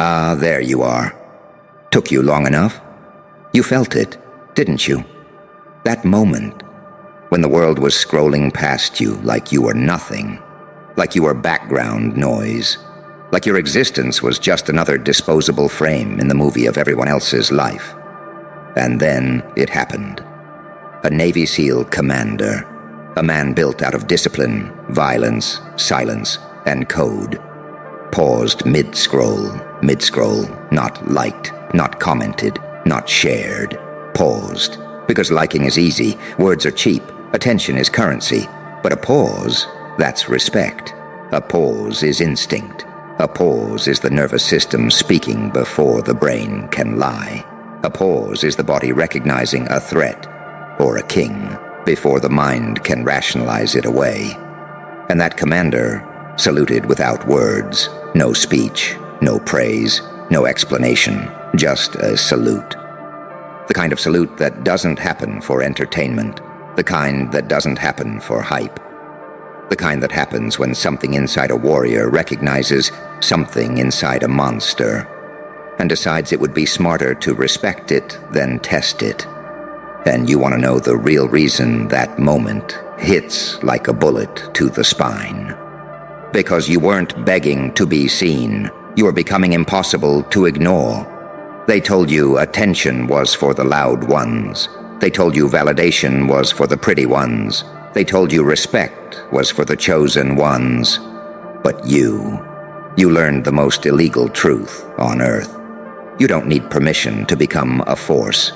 Ah, there you are. Took you long enough? You felt it, didn't you? That moment, when the world was scrolling past you like you were nothing, like you were background noise, like your existence was just another disposable frame in the movie of everyone else's life. And then it happened. A Navy SEAL commander, a man built out of discipline, violence, silence, and code, paused mid-scroll, not liked, not commented, not shared, paused. Because liking is easy, words are cheap, attention is currency, but a pause, that's respect. A pause is instinct. A pause is the nervous system speaking before the brain can lie. A pause is the body recognizing a threat or a king before the mind can rationalize it away. And that commander saluted without words, no speech, no praise, no explanation, just a salute. The kind of salute that doesn't happen for entertainment, the kind that doesn't happen for hype, the kind that happens when something inside a warrior recognizes something inside a monster and decides it would be smarter to respect it than test it. And you want to know the real reason that moment hits like a bullet to the spine. Because you weren't begging to be seen, you were becoming impossible to ignore. They told you attention was for the loud ones. They told you validation was for the pretty ones. They told you respect was for the chosen ones. But you learned the most illegal truth on Earth. You don't need permission to become a force.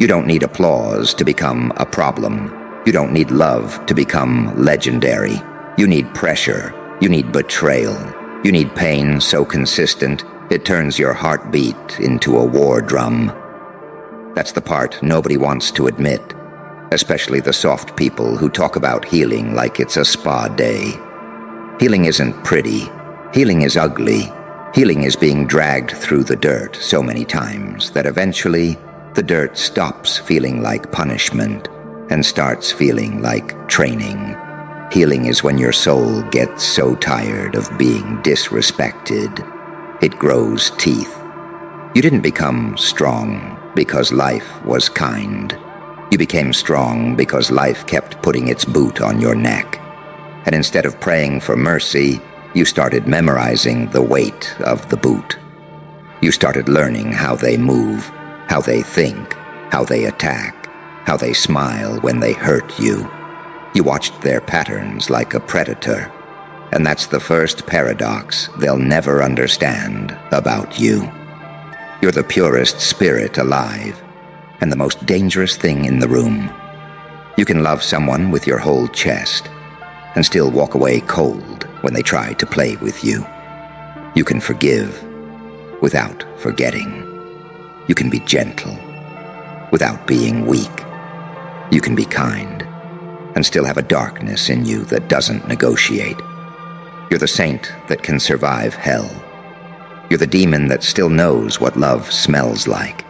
You don't need applause to become a problem. You don't need love to become legendary. You need pressure. You need betrayal. You need pain so consistent it turns your heartbeat into a war drum. That's the part nobody wants to admit, especially the soft people who talk about healing like it's a spa day. Healing isn't pretty. Healing is ugly. Healing is being dragged through the dirt so many times that eventually the dirt stops feeling like punishment and starts feeling like training. Healing is when your soul gets so tired of being disrespected, it grows teeth. You didn't become strong because life was kind. You became strong because life kept putting its boot on your neck. And instead of praying for mercy, you started memorizing the weight of the boot. You started learning how they move, how they think, how they attack, how they smile when they hurt you. You watched their patterns like a predator. And that's the first paradox they'll never understand about you. You're the purest spirit alive, and the most dangerous thing in the room. You can love someone with your whole chest, and still walk away cold when they try to play with you. You can forgive without forgetting. You can be gentle without being weak. You can be kind and still have a darkness in you that doesn't negotiate. You're the saint that can survive hell. You're the demon that still knows what love smells like.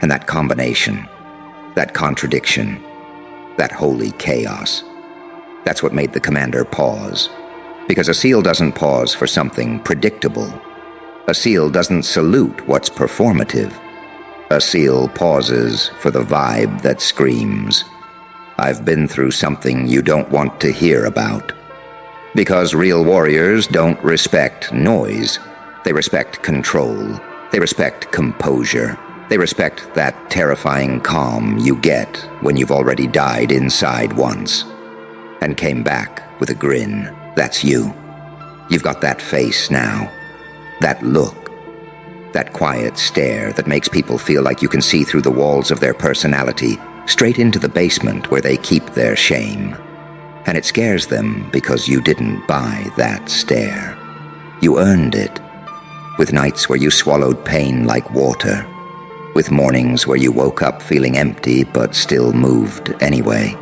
And that combination, that contradiction, that holy chaos, that's what made the commander pause. Because a SEAL doesn't pause for something predictable. A SEAL doesn't salute what's performative. A SEAL pauses for the vibe that screams, "I've been through something you don't want to hear about." Because real warriors don't respect noise. They respect control. They respect composure. They respect that terrifying calm you get when you've already died inside once and came back with a grin. That's you. You've got that face now. That look. That quiet stare that makes people feel like you can see through the walls of their personality straight into the basement where they keep their shame. And it scares them because you didn't buy that stare. You earned it. With nights where you swallowed pain like water. With mornings where you woke up feeling empty but still moved anyway.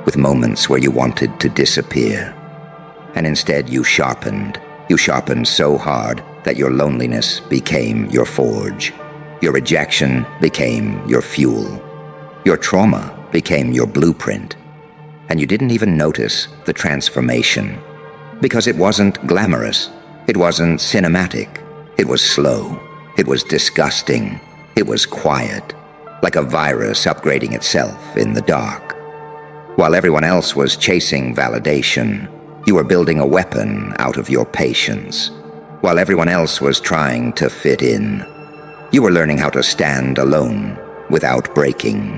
With moments where you wanted to disappear. And instead you sharpened. You sharpened so hard that your loneliness became your forge. Your rejection became your fuel. Your trauma became your blueprint. And you didn't even notice the transformation. Because it wasn't glamorous. It wasn't cinematic. It was slow. It was disgusting. It was quiet, like a virus upgrading itself in the dark. While everyone else was chasing validation, you were building a weapon out of your patience. While everyone else was trying to fit in, you were learning how to stand alone without breaking.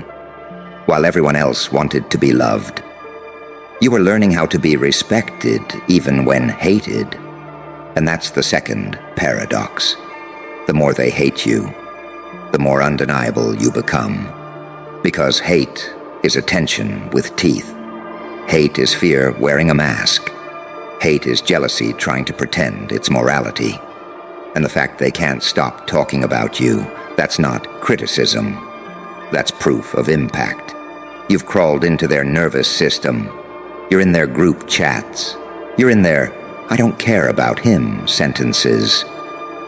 While everyone else wanted to be loved, you were learning how to be respected even when hated. And that's the second paradox. The more they hate you, the more undeniable you become. Because hate is attention with teeth. Hate is fear wearing a mask. Hate is jealousy trying to pretend it's morality. And the fact they can't stop talking about you, that's not criticism. That's proof of impact. You've crawled into their nervous system. You're in their group chats. You're in their "I don't care about him" sentences.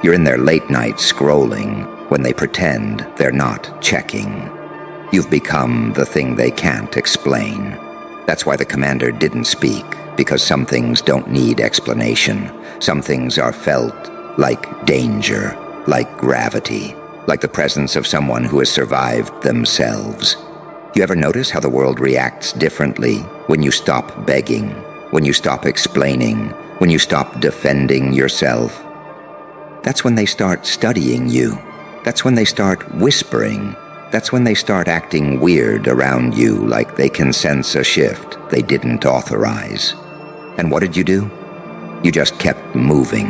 You're in their late night scrolling when they pretend they're not checking. You've become the thing they can't explain. That's why the commander didn't speak, because some things don't need explanation. Some things are felt like danger, like gravity, like the presence of someone who has survived themselves. You ever notice how the world reacts differently when you stop begging, when you stop explaining, when you stop defending yourself? That's when they start studying you. That's when they start whispering. That's when they start acting weird around you, like they can sense a shift they didn't authorize. And what did you do? You just kept moving.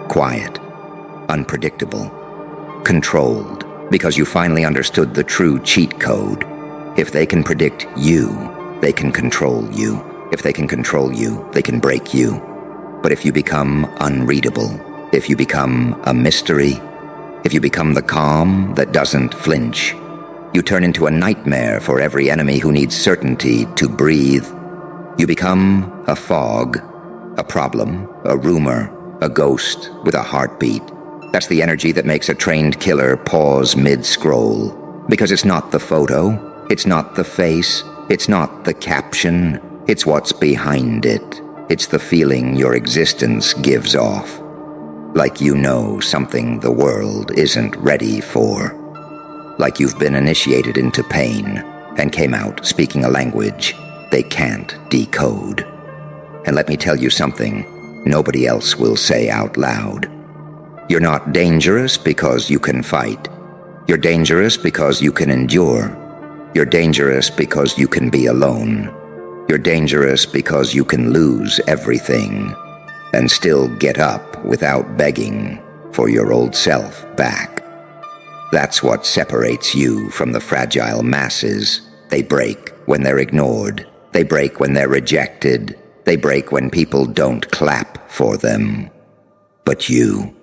Quiet, unpredictable, controlled, because you finally understood the true cheat code. If they can predict you, they can control you. If they can control you, they can break you. But if you become unreadable, if you become a mystery, if you become the calm that doesn't flinch, you turn into a nightmare for every enemy who needs certainty to breathe. You become a fog, a problem, a rumor, a ghost with a heartbeat. That's the energy that makes a trained killer pause mid-scroll. Because it's not the photo, it's not the face, it's not the caption, it's what's behind it. It's the feeling your existence gives off. Like you know something the world isn't ready for. Like you've been initiated into pain and came out speaking a language they can't decode. And let me tell you something nobody else will say out loud. You're not dangerous because you can fight. You're dangerous because you can endure. You're dangerous because you can be alone. You're dangerous because you can lose everything and still get up without begging for your old self back. That's what separates you from the fragile masses. They break when they're ignored. They break when they're rejected. They break when people don't clap for them. But you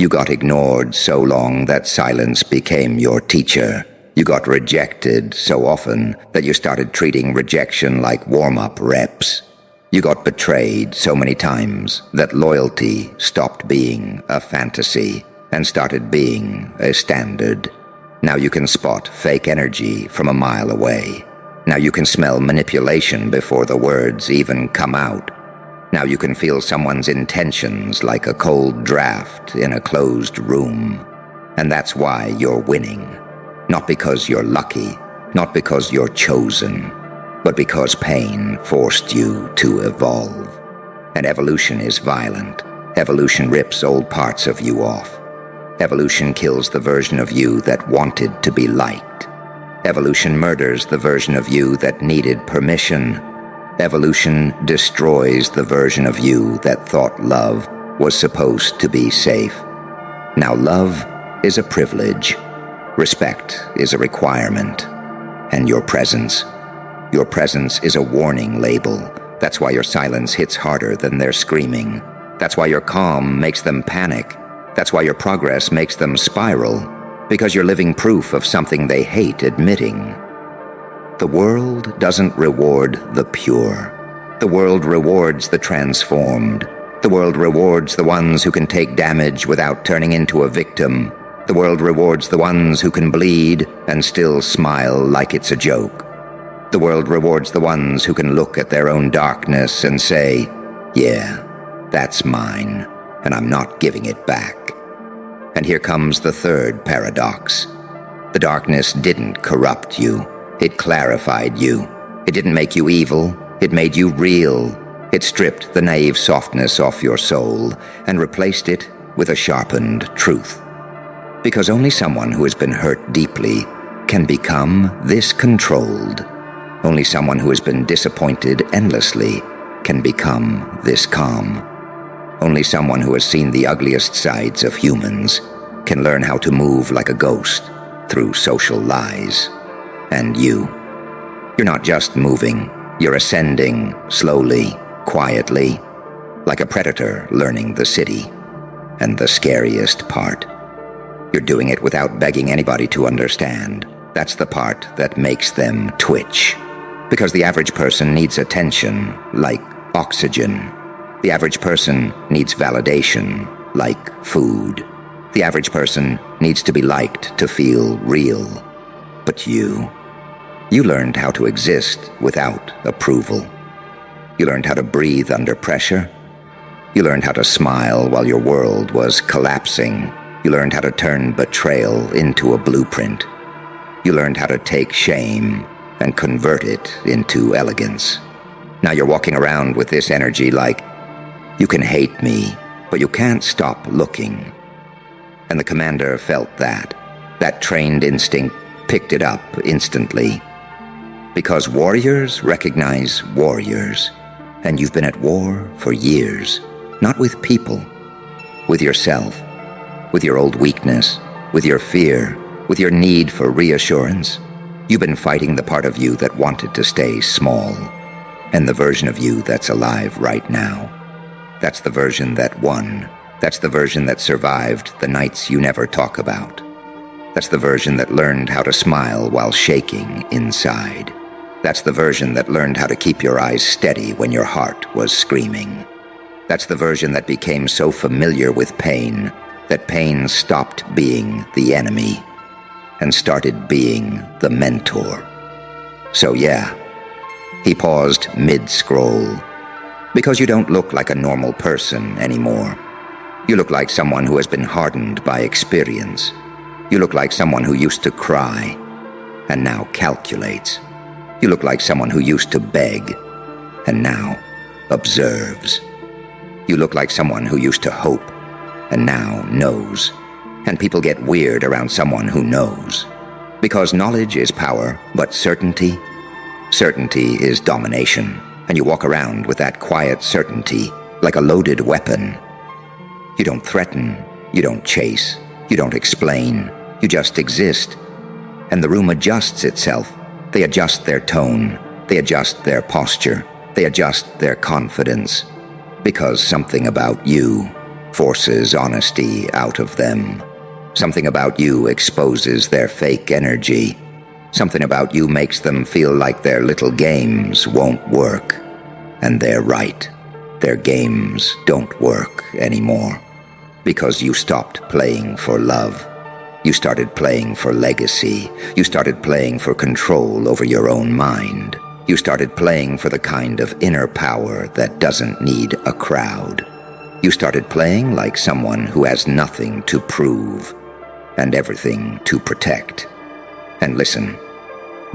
got ignored so long that silence became your teacher. You got rejected so often that you started treating rejection like warm-up reps. You got betrayed so many times that loyalty stopped being a fantasy and started being a standard. Now you can spot fake energy from a mile away. Now you can smell manipulation before the words even come out. Now you can feel someone's intentions like a cold draft in a closed room. And that's why you're winning. Not because you're lucky, not because you're chosen, but because pain forced you to evolve. And evolution is violent. Evolution rips old parts of you off. Evolution kills the version of you that wanted to be liked. Evolution murders the version of you that needed permission. Evolution destroys the version of you that thought love was supposed to be safe. Now love is a privilege. Respect is a requirement. And your presence is a warning label. That's why your silence hits harder than their screaming. That's why your calm makes them panic. That's why your progress makes them spiral. Because you're living proof of something they hate admitting. The world doesn't reward the pure. The world rewards the transformed. The world rewards the ones who can take damage without turning into a victim. The world rewards the ones who can bleed and still smile like it's a joke. The world rewards the ones who can look at their own darkness and say, "Yeah, that's mine, and I'm not giving it back." And here comes the third paradox. The darkness didn't corrupt you. It clarified you. It didn't make you evil. It made you real. It stripped the naive softness off your soul and replaced it with a sharpened truth. Because only someone who has been hurt deeply can become this controlled. Only someone who has been disappointed endlessly can become this calm. Only someone who has seen the ugliest sides of humans can learn how to move like a ghost through social lies. And you're not just moving, you're ascending slowly, quietly, like a predator learning the city. And the scariest part, you're doing it without begging anybody to understand. That's the part that makes them twitch. Because the average person needs attention, like oxygen. The average person needs validation, like food. The average person needs to be liked to feel real. But you learned how to exist without approval. You learned how to breathe under pressure. You learned how to smile while your world was collapsing. You learned how to turn betrayal into a blueprint. You learned how to take shame and convert it into elegance. Now you're walking around with this energy like, you can hate me, but you can't stop looking. And the commander felt that. That trained instinct picked it up instantly. Because warriors recognize warriors. And you've been at war for years. Not with people. With yourself. With your old weakness. With your fear. With your need for reassurance. You've been fighting the part of you that wanted to stay small. And the version of you that's alive right now. That's the version that won. That's the version that survived the nights you never talk about. That's the version that learned how to smile while shaking inside. That's the version that learned how to keep your eyes steady when your heart was screaming. That's the version that became so familiar with pain that pain stopped being the enemy and started being the mentor. So yeah, he paused mid-scroll. Because you don't look like a normal person anymore. You look like someone who has been hardened by experience. You look like someone who used to cry and now calculates. You look like someone who used to beg and now observes. You look like someone who used to hope and now knows. And people get weird around someone who knows. Because knowledge is power, but certainty is domination. And you walk around with that quiet certainty like a loaded weapon. You don't threaten, you don't chase, you don't explain, you just exist. And the room adjusts itself. They adjust their tone, they adjust their posture, they adjust their confidence. Because something about you forces honesty out of them. Something about you exposes their fake energy. Something about you makes them feel like their little games won't work. And they're right. Their games don't work anymore. Because you stopped playing for love. You started playing for legacy. You started playing for control over your own mind. You started playing for the kind of inner power that doesn't need a crowd. You started playing like someone who has nothing to prove and everything to protect. And listen,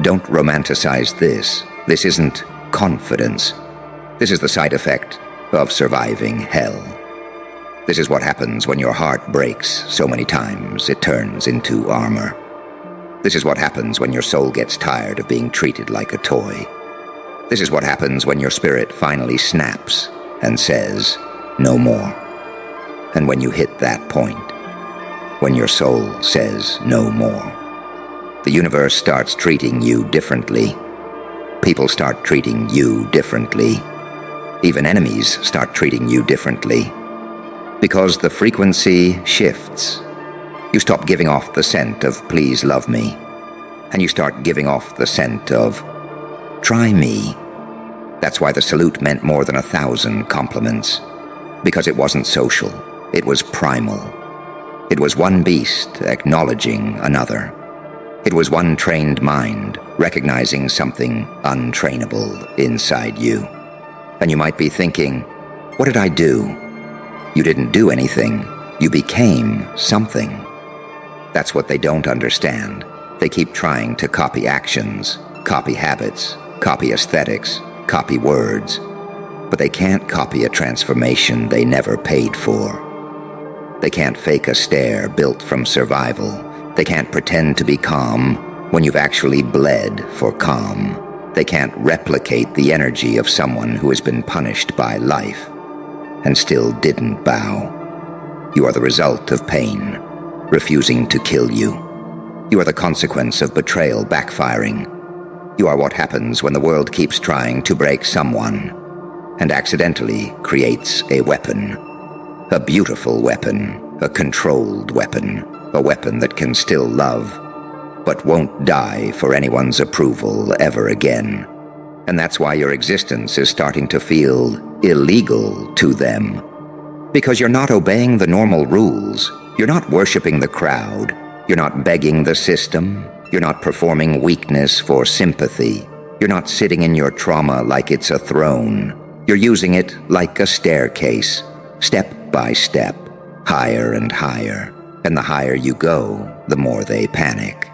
don't romanticize this. This isn't confidence. This is the side effect of surviving hell. This is what happens when your heart breaks so many times it turns into armor. This is what happens when your soul gets tired of being treated like a toy. This is what happens when your spirit finally snaps and says, no more. And when you hit that point, when your soul says no more, the universe starts treating you differently. People start treating you differently. Even enemies start treating you differently. Because the frequency shifts. You stop giving off the scent of please love me. And you start giving off the scent of try me. That's why the salute meant more than 1,000 compliments. Because it wasn't social. It was primal. It was one beast acknowledging another. It was one trained mind recognizing something untrainable inside you. And you might be thinking, what did I do? You didn't do anything. You became something. That's what they don't understand. They keep trying to copy actions, copy habits, copy aesthetics, copy words. But they can't copy a transformation they never paid for. They can't fake a stare built from survival. They can't pretend to be calm when you've actually bled for calm. They can't replicate the energy of someone who has been punished by life and still didn't bow. You are the result of pain, refusing to kill you. You are the consequence of betrayal backfiring. You are what happens when the world keeps trying to break someone and accidentally creates a weapon. A beautiful weapon, a controlled weapon, a weapon that can still love, but won't die for anyone's approval ever again. And that's why your existence is starting to feel illegal to them. Because you're not obeying the normal rules. You're not worshiping the crowd. You're not begging the system. You're not performing weakness for sympathy. You're not sitting in your trauma like it's a throne. You're using it like a staircase, step by step, higher and higher. And the higher you go, the more they panic.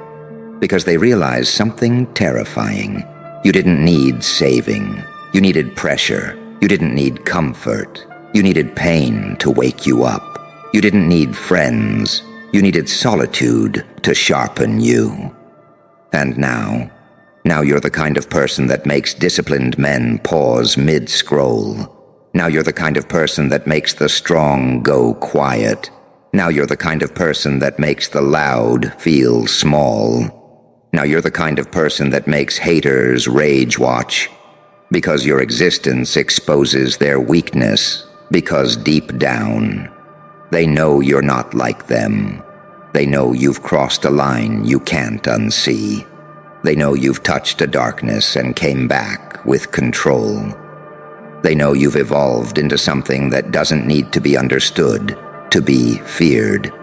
Because they realize something terrifying. You didn't need saving. You needed pressure. You didn't need comfort. You needed pain to wake you up. You didn't need friends. You needed solitude to sharpen you. And now you're the kind of person that makes disciplined men pause mid-scroll. Now you're the kind of person that makes the strong go quiet. Now you're the kind of person that makes the loud feel small. Now you're the kind of person that makes haters rage watch. Because your existence exposes their weakness. Because deep down, they know you're not like them. They know you've crossed a line you can't unsee. They know you've touched a darkness and came back with control. They know you've evolved into something that doesn't need to be understood, to be feared.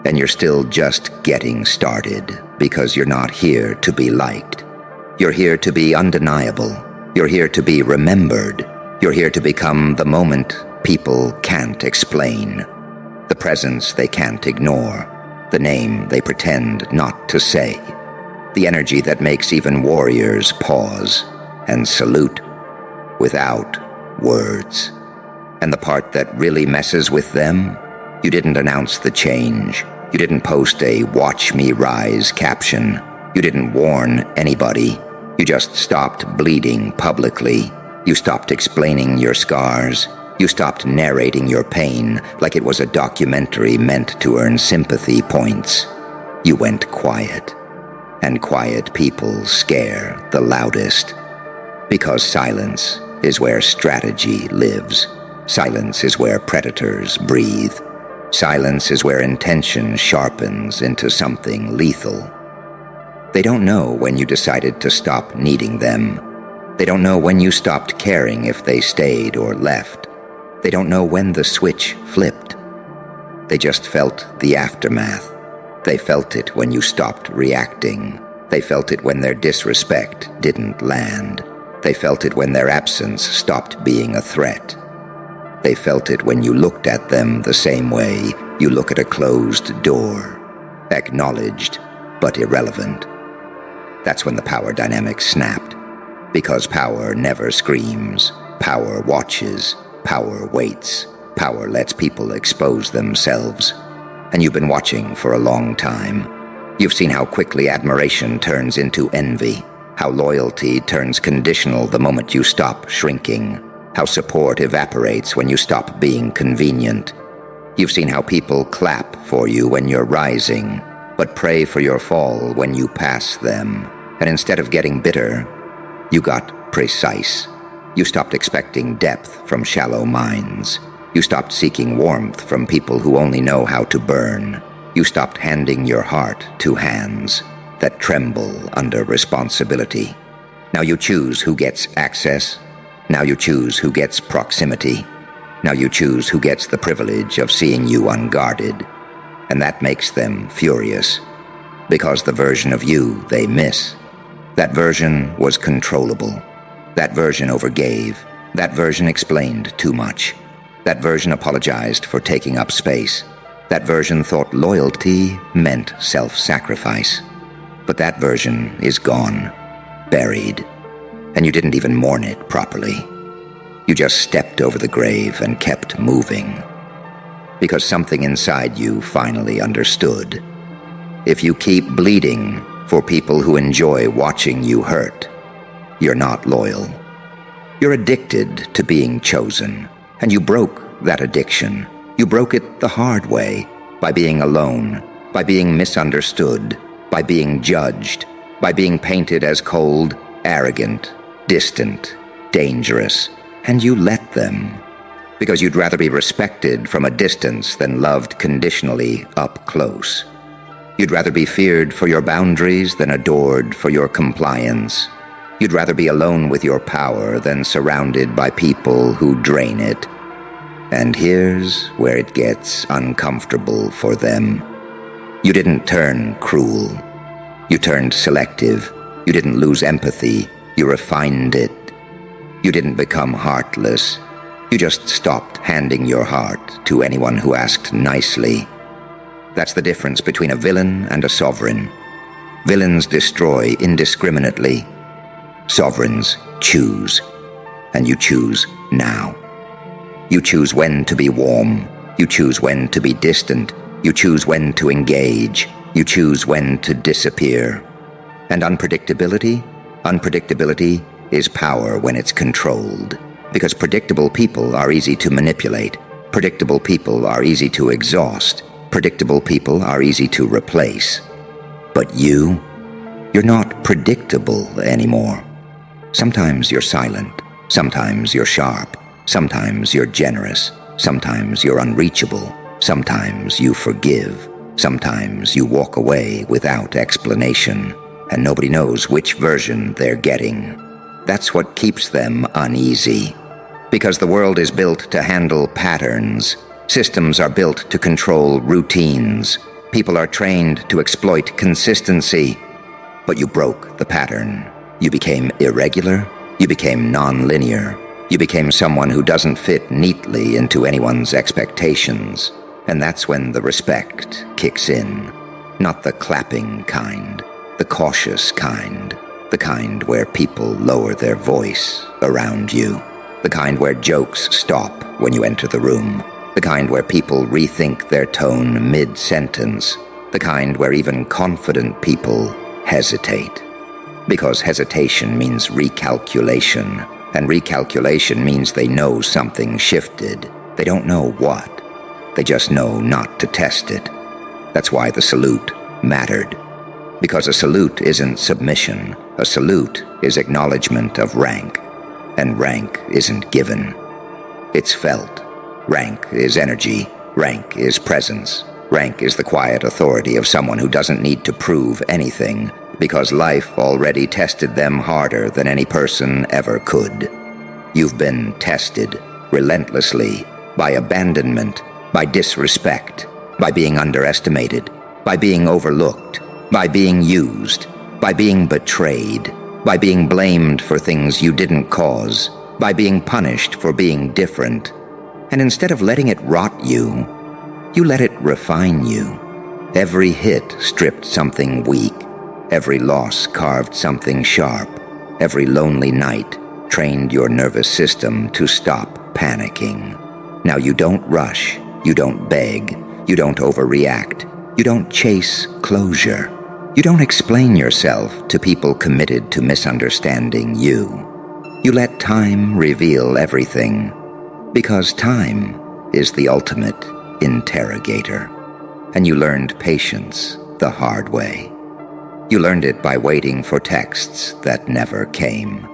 And you're still just getting started because you're not here to be liked. You're here to be undeniable. You're here to be remembered. You're here to become the moment people can't explain, the presence they can't ignore, the name they pretend not to say, the energy that makes even warriors pause and salute without words. And the part that really messes with them, you didn't announce the change. You didn't post a "Watch Me Rise" caption. You didn't warn anybody. You just stopped bleeding publicly. You stopped explaining your scars. You stopped narrating your pain like it was a documentary meant to earn sympathy points. You went quiet. And quiet people scare the loudest. Because silence is where strategy lives. Silence is where predators breathe. Silence is where intention sharpens into something lethal. They don't know when you decided to stop needing them. They don't know when you stopped caring if they stayed or left. They don't know when the switch flipped. They just felt the aftermath. They felt it when you stopped reacting. They felt it when their disrespect didn't land. They felt it when their absence stopped being a threat. They felt it when you looked at them the same way you look at a closed door, acknowledged but irrelevant. That's when the power dynamic snapped. Because power never screams. Power watches. Power waits. Power lets people expose themselves. And you've been watching for a long time. You've seen how quickly admiration turns into envy, how loyalty turns conditional the moment you stop shrinking, how support evaporates when you stop being convenient. You've seen how people clap for you when you're rising, but pray for your fall when you pass them. And instead of getting bitter, you got precise. You stopped expecting depth from shallow minds. You stopped seeking warmth from people who only know how to burn. You stopped handing your heart to hands that tremble under responsibility. Now you choose who gets access. Now you choose who gets proximity. Now you choose who gets the privilege of seeing you unguarded. And that makes them furious. Because the version of you they miss, that version was controllable. That version overgave. That version explained too much. That version apologized for taking up space. That version thought loyalty meant self-sacrifice. But that version is gone, buried, and you didn't even mourn it properly. You just stepped over the grave and kept moving. Because something inside you finally understood. If you keep bleeding for people who enjoy watching you hurt, you're not loyal. You're addicted to being chosen, and you broke that addiction. You broke it the hard way, by being alone, by being misunderstood, by being judged, by being painted as cold, arrogant, distant, dangerous, and you let them. Because you'd rather be respected from a distance than loved conditionally up close. You'd rather be feared for your boundaries than adored for your compliance. You'd rather be alone with your power than surrounded by people who drain it. And here's where it gets uncomfortable for them. You didn't turn cruel. You turned selective. You didn't lose empathy. You refined it. You didn't become heartless. You just stopped handing your heart to anyone who asked nicely. That's the difference between a villain and a sovereign. Villains destroy indiscriminately. Sovereigns choose. And you choose now. You choose when to be warm. You choose when to be distant. You choose when to engage. You choose when to disappear. And unpredictability? Unpredictability is power when it's controlled. Because predictable people are easy to manipulate. Predictable people are easy to exhaust. Predictable people are easy to replace. But you're not predictable anymore. Sometimes you're silent. Sometimes you're sharp. Sometimes you're generous. Sometimes you're unreachable. Sometimes you forgive. Sometimes you walk away without explanation, and nobody knows which version they're getting. That's what keeps them uneasy. Because the world is built to handle patterns. Systems are built to control routines. People are trained to exploit consistency. But you broke the pattern. You became irregular. You became non-linear. You became someone who doesn't fit neatly into anyone's expectations. And that's when the respect kicks in. Not the clapping kind. The cautious kind. The kind where people lower their voice around you. The kind where jokes stop when you enter the room. The kind where people rethink their tone mid-sentence. The kind where even confident people hesitate. Because hesitation means recalculation. And recalculation means they know something shifted. They don't know what. They just know not to test it. That's why the salute mattered. Because a salute isn't submission. A salute is acknowledgement of rank. And rank isn't given. It's felt. Rank is energy. Rank is presence. Rank is the quiet authority of someone who doesn't need to prove anything, because life already tested them harder than any person ever could. You've been tested relentlessly by abandonment, by disrespect, by being underestimated, by being overlooked, by being used, by being betrayed, by being blamed for things you didn't cause, by being punished for being different. And instead of letting it rot you, you let it refine you. Every hit stripped something weak. Every loss carved something sharp. Every lonely night trained your nervous system to stop panicking. Now you don't rush. You don't beg. You don't overreact. You don't chase closure. You don't explain yourself to people committed to misunderstanding you. You let time reveal everything. Because time is the ultimate interrogator. And you learned patience the hard way. You learned it by waiting for texts that never came,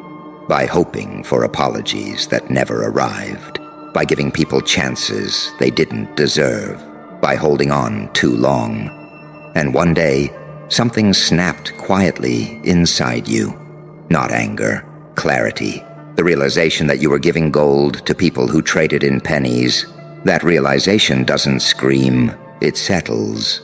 by hoping for apologies that never arrived, by giving people chances they didn't deserve, by holding on too long. And one day, something snapped quietly inside you. Not anger, clarity, the realization that you were giving gold to people who traded in pennies. That realization doesn't scream, it settles.